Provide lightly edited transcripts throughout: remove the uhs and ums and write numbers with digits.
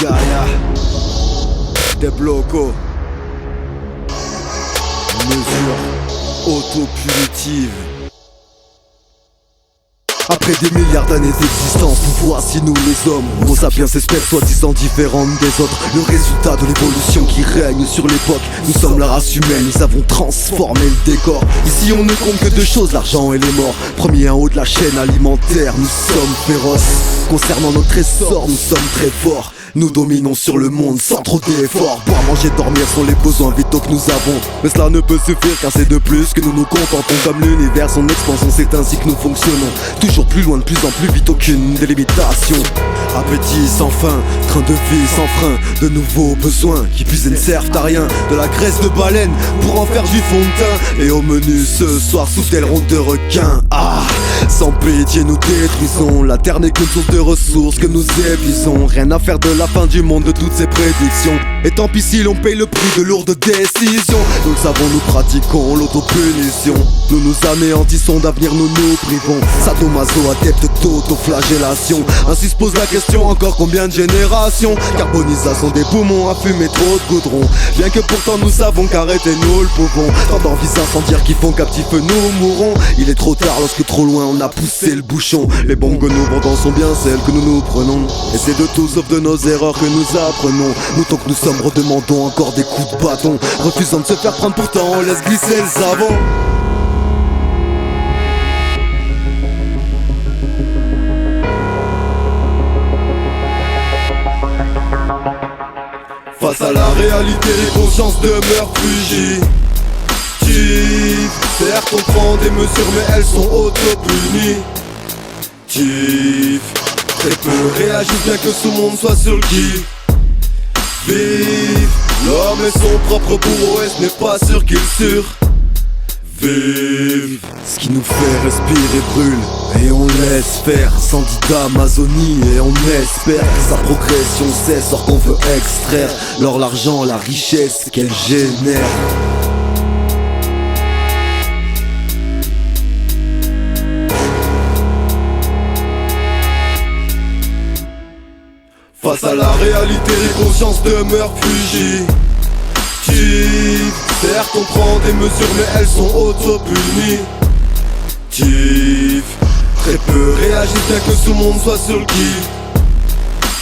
Gaia, des blocos, mesures autopunitives. Après des milliards d'années d'existence, nous voici nous les hommes, Homo sapiens espèces soi-disant différentes des autres. Le résultat de l'évolution qui règne sur l'époque. Nous sommes la race humaine, nous avons transformé le décor. Ici on ne compte que deux choses, l'argent et les morts. Premier en haut de la chaîne alimentaire, nous sommes féroces. Concernant notre essor, nous sommes très forts. Nous dominons sur le monde sans trop d'efforts. Boire, manger, dormir sont les besoins vitaux que nous avons. Mais cela ne peut suffire car c'est de plus que nous nous contentons. Comme l'univers, son expansion, c'est ainsi que nous fonctionnons. Toujours plus loin, de plus en plus vite, aucune délimitation. Appétit sans fin, train de vie sans frein. De nouveaux besoins qui plus ne servent à rien. De la graisse de baleine pour en faire du fond de teint. Et au menu ce soir, sous telle ronde de requin. Ah, sans pitié nous détruisons. La terre n'est qu'une source de ressources que nous épuisons. Rien à faire de la fin du monde, de toutes ces prédictions. Et tant pis si l'on paye le prix de lourdes décisions. Nous le savons, nous pratiquons l'autopunition. Nous nous anéantissons d'avenir, nous nous privons. Sadomaso, adepte d'autoflagellation. Ainsi se pose la question, encore combien de générations? Carbonisation des poumons, à fumer trop de goudron. Bien que pourtant nous savons qu'arrêter nous le pouvons. Tant d'envies incendiaires qui font qu'à petit feu nous mourrons. Il est trop tard lorsque trop loin on a poussé le bouchon. Les bombes que nous vendons sont bien celles que nous nous prenons. Et c'est de tout sauf de nos erreurs que nous apprenons. Nous tant que nous sommes redemandons encore des coups de bâton. Refusant de se faire prendre, pourtant on laisse glisser le savon. Face à la réalité, les consciences demeurent fugitives. Certes on prend des mesures mais elles sont autopunitives. Très peu réagissent bien que tout le monde soit sur le qui vive. L'homme est son propre bourreau et ce n'est pas sûr qu'il survive. Ce qui nous fait respirer brûle et on laisse faire. Sans dit d'Amazonie et on espère que sa progression cesse or qu'on veut extraire l'or, l'argent, la richesse qu'elle génère. Face à la réalité, les consciences demeurent fugitives. Certes on prend des mesures mais elles sont autopunitives. Très peu réagissent bien que tout le monde soit sur le qui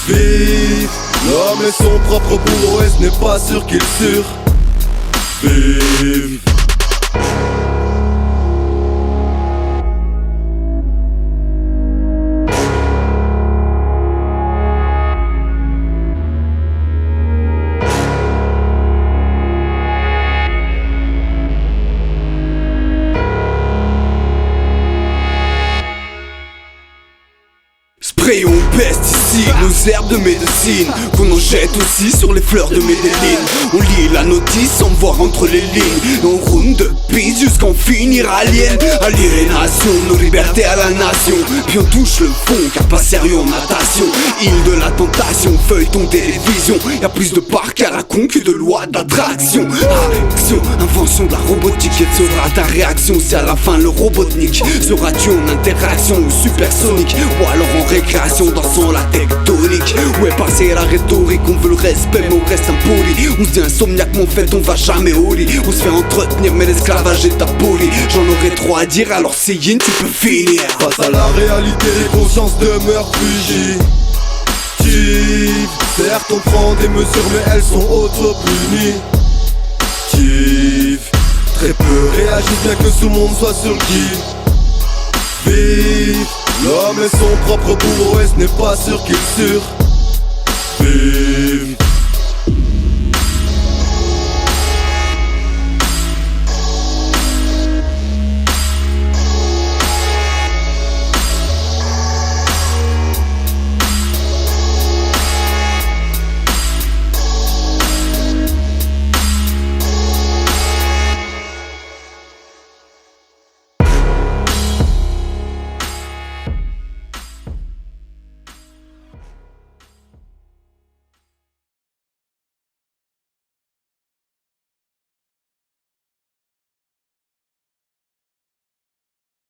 vive. L'homme est son propre bourreau et ce n'est pas sûr qu'il survive. Sprayons pesticides, nos herbes de médecine, qu'on en jette aussi sur les fleurs de Medellin. On lit la notice sans voir entre les lignes. On roule de piste jusqu'en finir alien. Aliénation, nos libertés à la nation. Puis on touche le fond, car pas sérieux en natation. Île de la tentation, feuilleton télévision. Y'a plus de parcs à la con que de lois d'attraction. Action, invention de la robotique. Quelle sera ta réaction si à la fin le robotnik? Seras-tu en interaction ou supersonique? Ou alors en récréation dansant la tectonique? Où est passée la rhétorique? On veut le respect mais on reste impoli. On se dit insomniaque mais en fait on va jamais au lit. On se fait entretenir mais l'esclavage est aboli. J'en aurais trop à dire alors c'est yin tu peux finir. Face à la réalité les consciences demeurent fugitives. Certes on prend des mesures mais elles sont auto-punitives. Très peu réagissent bien que tout le monde soit sur le qui vive. L'homme est son propre bourreau et ce n'est pas sûr qu'il